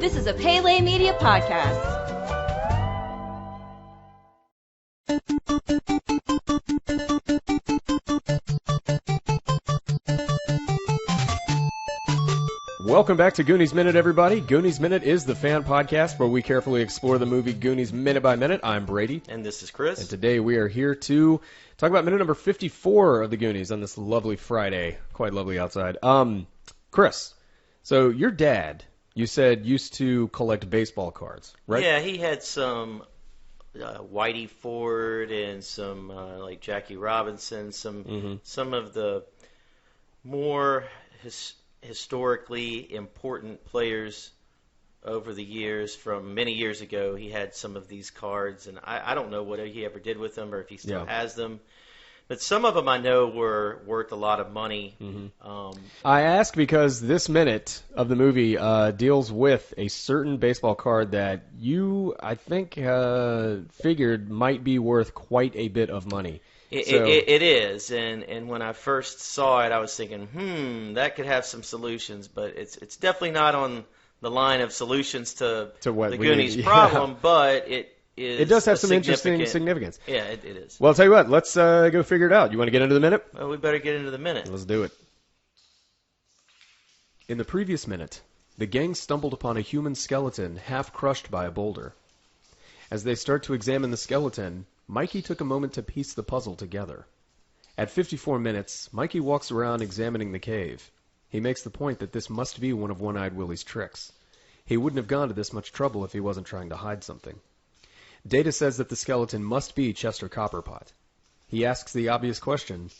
This is a Pele Media podcast. Welcome back to Goonies Minute, everybody. Goonies Minute is the fan podcast where we carefully explore the movie Goonies minute by minute. I'm Brady. And this is Chris. And today we are here to talk about minute number 54 of the Goonies on this lovely Friday. Quite lovely outside. Chris, so your dad, you said, used to collect baseball cards, right? Yeah, he had some Whitey Ford and some like Jackie Robinson, some of the more historically important players over the years from many years ago. He had some of these cards, and I don't know what he ever did with them or if he still has them. But some of them I know were worth a lot of money. I ask because this minute of the movie deals with a certain baseball card that you, I think, figured might be worth quite a bit of money. It is, and when I first saw it, I was thinking, that could have some solutions, but it's definitely not on the line of solutions to what the Goonies problem, but it does have some interesting significance. Yeah, it is. Well, I'll tell you what, let's go figure it out. You want to get into the minute? Well, we better get into the minute. Let's do it. In the previous minute, the gang stumbled upon a human skeleton half crushed by a boulder. As they start to examine the skeleton, Mikey took a moment to piece the puzzle together. At 54 minutes, Mikey walks around examining the cave. He makes the point that this must be one of One-Eyed Willie's tricks. He wouldn't have gone to this much trouble if he wasn't trying to hide something. Data says that the skeleton must be Chester Copperpot. He asks the obvious question,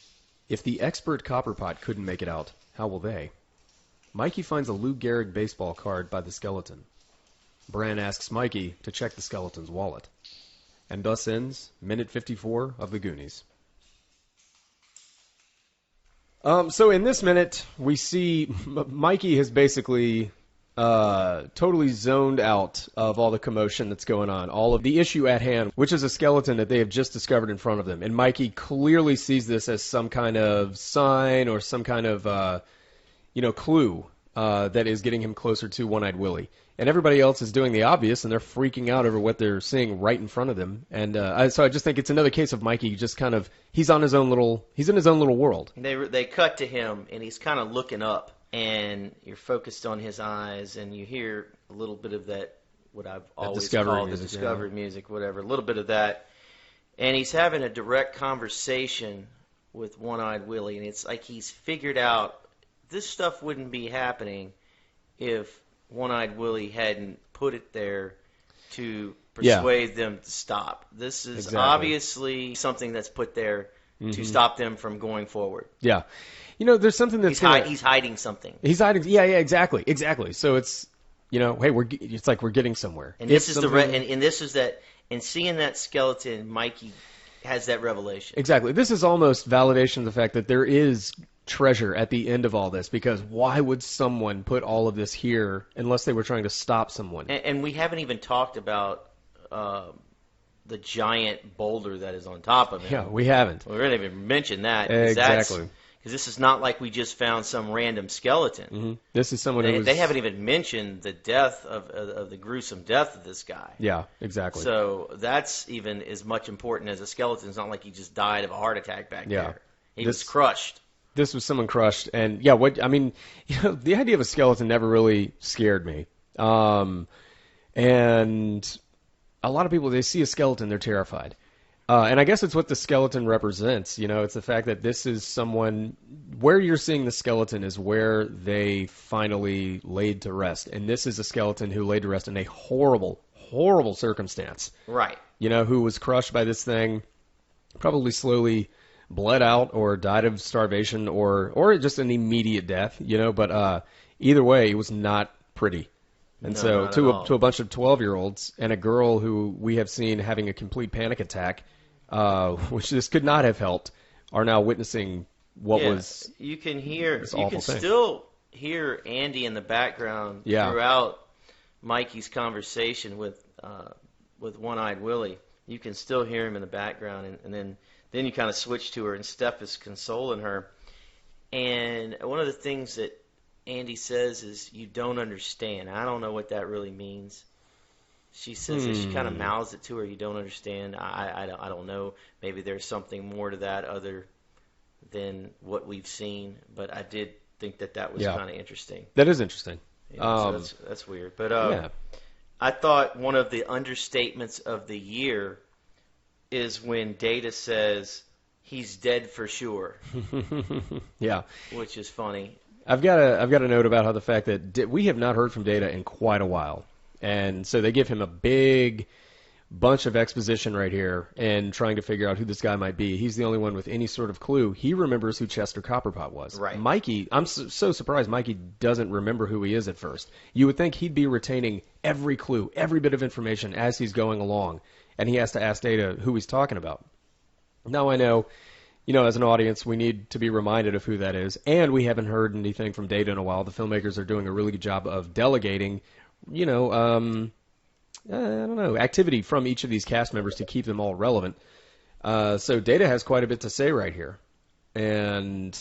if the expert Copperpot couldn't make it out, how will they? Mikey finds a Lou Gehrig baseball card by the skeleton. Bran asks Mikey to check the skeleton's wallet. And thus ends minute 54 of the Goonies. So in this minute, we see Mikey has basically totally zoned out of all the commotion that's going on, all of the issue at hand, which is a skeleton that they have just discovered in front of them. And Mikey clearly sees this as some kind of sign or some kind of clue that is getting him closer to One-Eyed Willie. And everybody else is doing the obvious, and they're freaking out over what they're seeing right in front of them. And so I just think it's another case of Mikey just kind of, he's in his own little world. They cut to him, and he's kind of looking up, and you're focused on his eyes, and you hear a little bit of that, what I've always called the discovery music, whatever, a little bit of that. And he's having a direct conversation with One-Eyed Willie, and it's like he's figured out this stuff wouldn't be happening if One-Eyed Willie hadn't put it there to persuade them to stop. This is obviously something that's put there to stop them from going forward. Yeah. There's something that's he's hiding something. He's hiding. Yeah, exactly. So it's, hey, it's like we're getting somewhere. And this is and this is that, and seeing that skeleton, Mikey has that revelation. Exactly. This is almost validation of the fact that there is treasure at the end of all this, because why would someone put all of this here unless they were trying to stop someone? And we haven't even talked about the giant boulder that is on top of him. Yeah, we haven't. We didn't even mention that. Exactly. Because this is not like we just found some random skeleton. Mm-hmm. This is someone they haven't even mentioned the death of the gruesome death of this guy. Yeah, exactly. So that's even as much important as a skeleton. It's not like he just died of a heart attack back there. He was crushed. This was someone crushed, and the idea of a skeleton never really scared me. And a lot of people, they see a skeleton, they're terrified. And I guess it's what the skeleton represents. It's the fact that this is someone, where you're seeing the skeleton is where they finally laid to rest. And this is a skeleton who laid to rest in a horrible, horrible circumstance. Right. Who was crushed by this thing, probably slowly bled out or died of starvation or just an immediate death, but either way, it was not pretty. And so to a bunch of 12-year-olds and a girl who we have seen having a complete panic attack, which this could not have helped, are now witnessing what was you can hear this you can thing. Still hear Andy in the background throughout Mikey's conversation with One-Eyed Willie. You can still hear him in the background, and then you kind of switch to her, and Steph is consoling her. And one of the things that Andy says is, "You don't understand." I don't know what that really means. She says it. She kind of mouths it to her. You don't understand. I don't know. Maybe there's something more to that other than what we've seen. But I did think that was kind of interesting. That is interesting. So that's weird. But I thought one of the understatements of the year is when Data says he's dead for sure. Yeah, which is funny. I've got a note about how the fact that we have not heard from Data in quite a while. And so they give him a big bunch of exposition right here and trying to figure out who this guy might be. He's the only one with any sort of clue. He remembers who Chester Copperpot was. Right. Mikey, I'm so surprised Mikey doesn't remember who he is at first. You would think he'd be retaining every clue, every bit of information as he's going along, and he has to ask Data who he's talking about. Now I know, as an audience, we need to be reminded of who that is, and we haven't heard anything from Data in a while. The filmmakers are doing a really good job of delegating I don't know, activity from each of these cast members to keep them all relevant. So Data has quite a bit to say right here. And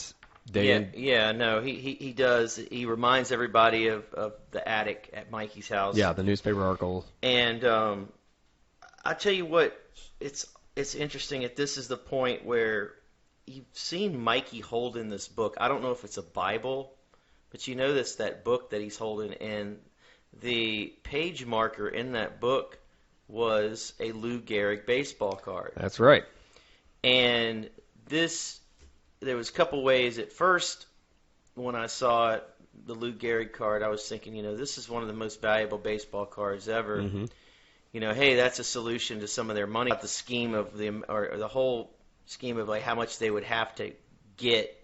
he does. He reminds everybody of the attic at Mikey's house. Yeah, the newspaper article. And I tell you what, it's interesting that this is the point where you've seen Mikey holding this book. I don't know if it's a Bible, but you notice that book that he's holding, and the page marker in that book was a Lou Gehrig baseball card. That's right. And there was a couple ways. At first, when I saw it, the Lou Gehrig card, I was thinking, this is one of the most valuable baseball cards ever. Mm-hmm. Hey, that's a solution to some of their money. The scheme of the whole scheme of like how much they would have to get,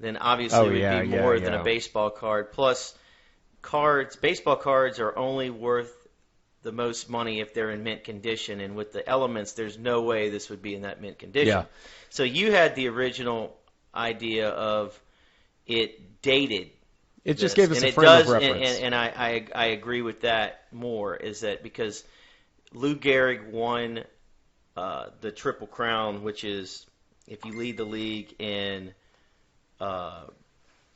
then obviously it would be more than a baseball card. Plus, baseball cards are only worth the most money if they're in mint condition, and with the elements, there's no way this would be in that mint condition. Yeah. So you had the original idea of it dated. It just gave us a frame of reference. And I agree with that more, is that because Lou Gehrig won the Triple Crown, which is if you lead the league in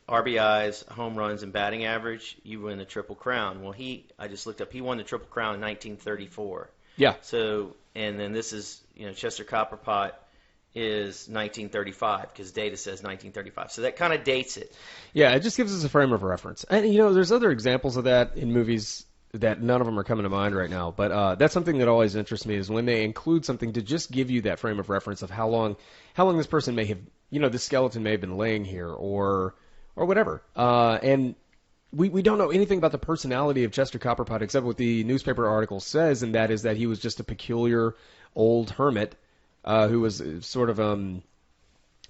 RBIs, home runs, and batting average, you win the Triple Crown. Well, I just looked up, he won the Triple Crown in 1934. Yeah. So, and then this is, Chester Copperpot is 1935, because Data says 1935. So that kind of dates it. Yeah, it just gives us a frame of reference. And, there's other examples of that in movies that none of them are coming to mind right now. But that's something that always interests me, is when they include something to just give you that frame of reference of how long this person may have, the skeleton may have been laying here, or whatever. And we don't know anything about the personality of Chester Copperpot except what the newspaper article says, and that is that he was just a peculiar old hermit who was sort of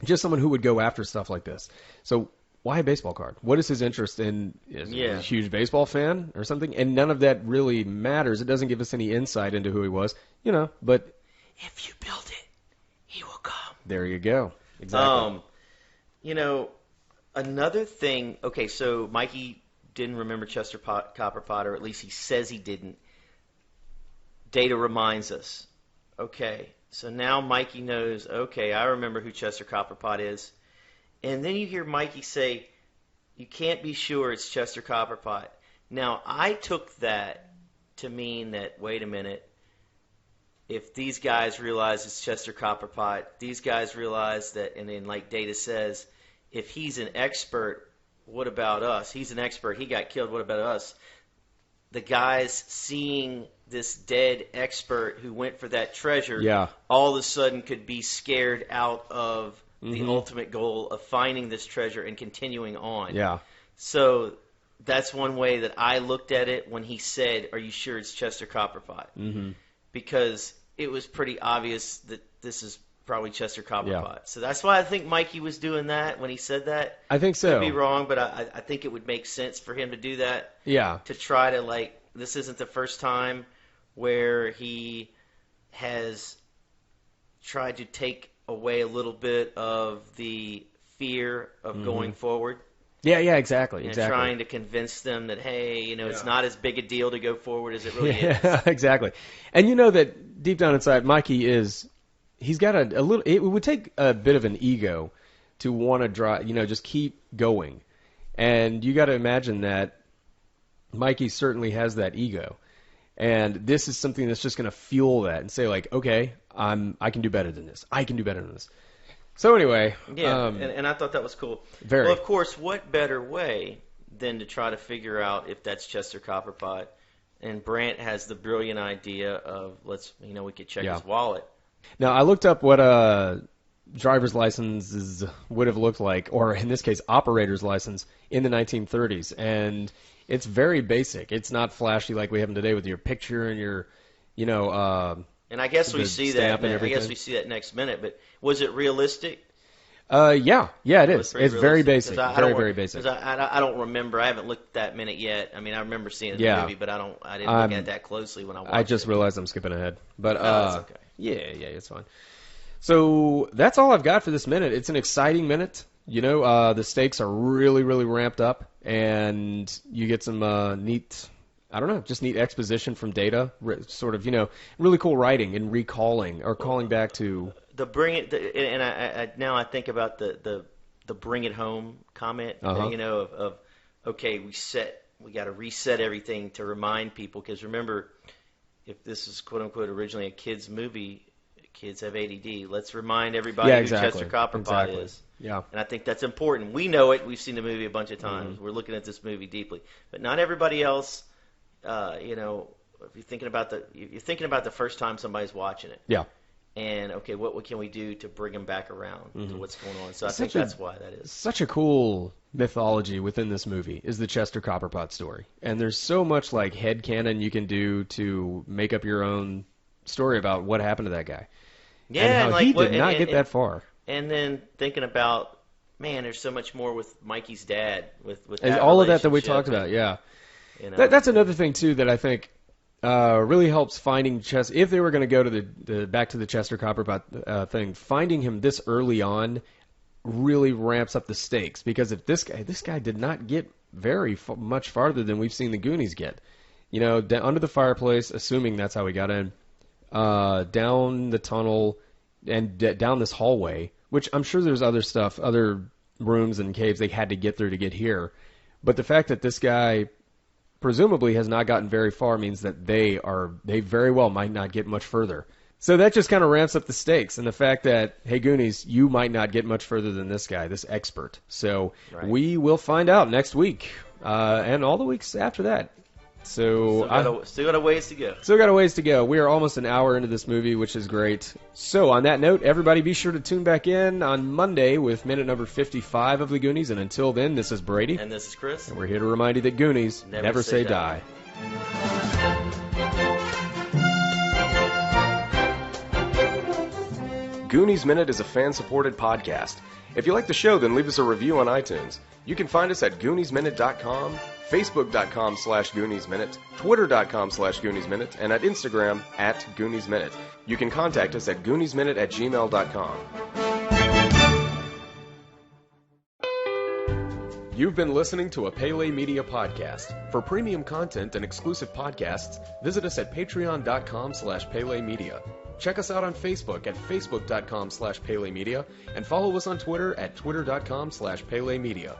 just someone who would go after stuff like this. So why a baseball card? What is his interest in? Is he a huge baseball fan or something? And none of that really matters. It doesn't give us any insight into who he was, but if you build it, he will come. There you go. Exactly. Another thing, okay, so Mikey didn't remember Chester Copperpot, or at least he says he didn't. Data reminds us. Okay, so now Mikey knows, okay, I remember who Chester Copperpot is. And then you hear Mikey say, you can't be sure it's Chester Copperpot. Now, I took that to mean that, wait a minute, if these guys realize it's Chester Copperpot, these guys realize that, and then like Data says, if he's an expert, what about us? He's an expert. He got killed. What about us? The guys seeing this dead expert who went for that treasure, all of a sudden could be scared out of the ultimate goal of finding this treasure and continuing on. Yeah. So that's one way that I looked at it when he said, are you sure it's Chester Copperpot? Mm-hmm. Because it was pretty obvious that this is probably Chester Copperpot. Yeah. So that's why I think Mikey was doing that when he said that. I think so. Could be wrong, but I think it would make sense for him to do that. Yeah. To try to, this isn't the first time where he has tried to take away a little bit of the fear of going forward. Yeah, exactly. And trying to convince them that, hey, it's not as big a deal to go forward as it really is. Yeah, exactly. And that deep down inside, Mikey he's got a little, it would take a bit of an ego to want to just keep going. And you got to imagine that Mikey certainly has that ego. And this is something that's just going to fuel that and say, like, okay, I can do better than this. I can do better than this. So anyway. Yeah, and I thought that was cool. Very. Well, of course, what better way than to try to figure out if that's Chester Copperpot? And Brant has the brilliant idea of, we could check his wallet. Now, I looked up what driver's licenses would have looked like, or in this case, operator's license in the 1930s. And it's very basic. It's not flashy like we have them today with your picture and your, and I guess we see that. I guess we see that next minute. But was it realistic? Yeah, it is. It's very basic. Very basic. Because I don't remember. I haven't looked at that minute yet. I mean, I remember seeing the movie, but I didn't look at that closely when I watched it. I just realized I'm skipping ahead. But that's okay. Yeah, it's fine. So that's all I've got for this minute. It's an exciting minute. The stakes are really, really ramped up, and you get some neat exposition from Data, sort of, really cool writing and recalling or calling back to now I think about the bring it home comment, of okay, we got to reset everything to remind people, because remember, if this is quote unquote originally a kids movie, kids have ADD. Let's remind everybody who Chester Copperpot is. Yeah. And I think that's important. We know it. We've seen the movie a bunch of times. We're looking at this movie deeply, but not everybody else. If you're thinking about the first time somebody's watching it. Yeah. And okay, what can we do to bring them back around to what's going on? So I think that's why that is. Such a cool mythology within this movie is the Chester Copperpot story, and there's so much like headcanon you can do to make up your own story about what happened to that guy. Yeah, and how he did not get that far. And then thinking about, man, there's so much more with Mikey's dad, with and that all of that we talked about. Yeah, that's another thing too that I think really helps finding Chester. If they were going to go to back to the Chester Copperpot thing, finding him this early on really ramps up the stakes, because if this guy did not get very much farther than we've seen the Goonies get, under the fireplace, assuming that's how he got in. Down the tunnel and down this hallway, which I'm sure there's other rooms and caves they had to get through to get here. But the fact that this guy presumably has not gotten very far means that they very well might not get much further. So that just kind of ramps up the stakes, and the fact that, hey, Goonies, you might not get much further than this guy, this expert. So We will find out next week, and all the weeks after that. So still got a ways to go. Still got a ways to go. We are almost an hour into this movie, which is great. So on that note, everybody be sure to tune back in on Monday with minute number 55 of the Goonies. And until then, this is Brady. And this is Chris. And we're here to remind you that Goonies never say die. Goonies Minute is a fan-supported podcast. If you like the show, then leave us a review on iTunes. You can find us at GooniesMinute.com, Facebook.com/GooniesMinute, Twitter.com/GooniesMinute, and at Instagram @GooniesMinute. You can contact us at GooniesMinute@gmail.com. You've been listening to a Pele Media podcast. For premium content and exclusive podcasts, visit us at Patreon.com/PeleMedia. Check us out on Facebook at Facebook.com/PeleMedia and follow us on Twitter at Twitter.com/PeleMedia.